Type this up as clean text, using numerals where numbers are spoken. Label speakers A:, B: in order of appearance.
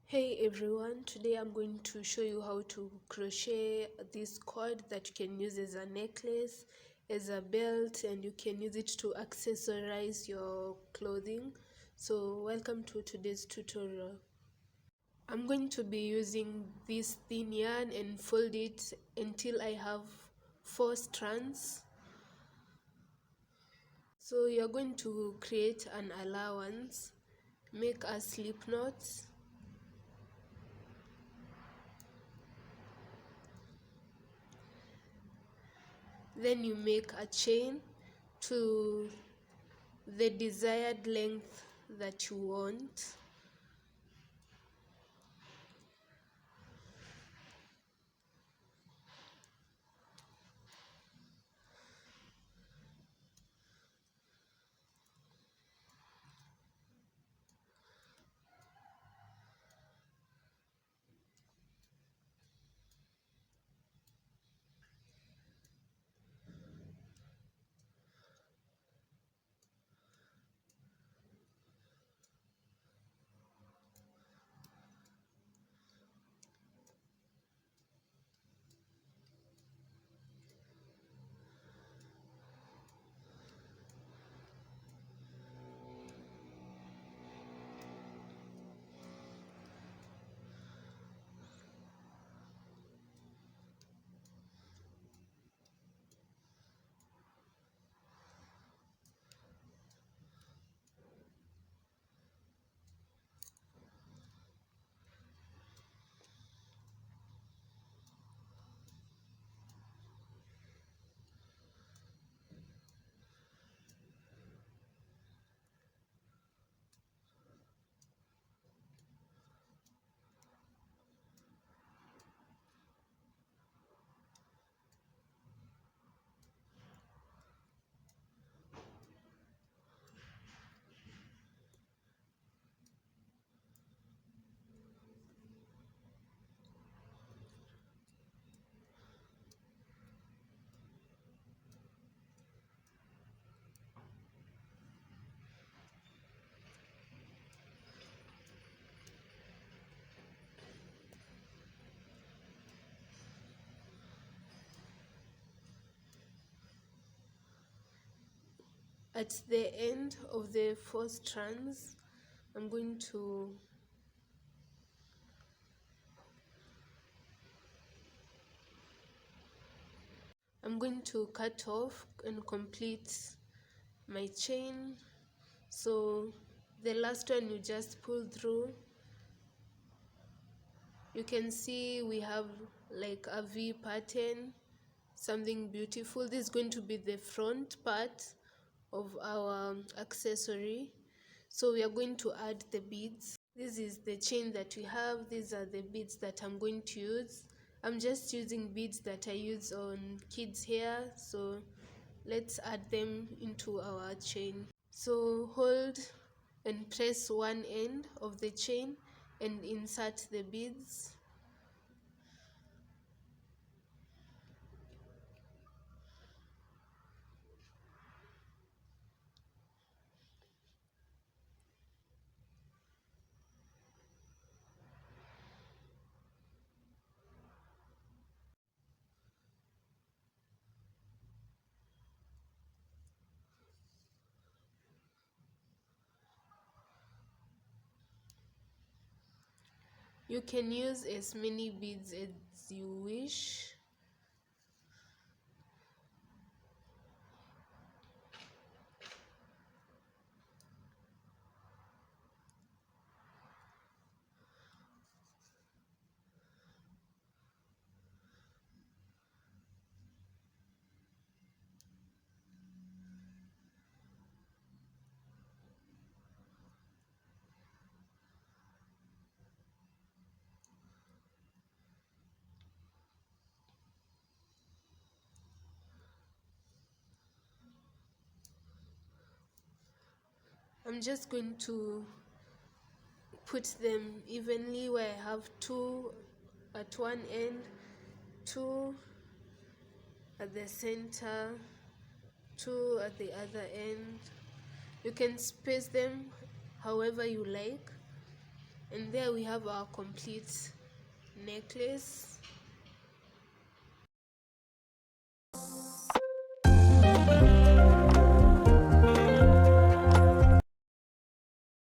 A: Hey everyone, today I'm going to show you how to crochet this cord that you can use as a necklace, as a belt, and you can use it to accessorize your clothing. So welcome to today's tutorial. I'm going to be using this thin yarn and fold it until I have 4 strands. So you're going to create an allowance, make a slip knot. Then you make a chain to the desired length that you want. At the end of the 4 strands, I'm going to cut off and complete my chain. So the last one you just pull through. You can see we have like a V pattern, something beautiful. This is going to be the front part of our accessory. So we are going to add the beads. This is the chain that we have. These are the beads that I'm going to use. I'm just using beads that I use on kids' hair, so let's add them into our chain. So hold and press one end of the chain and insert the beads. You can use as many beads as you wish. I'm just going to put them evenly where I have 2 at one end, 2 at the center, 2 at the other end. You can space them however you like. And there we have our complete necklace.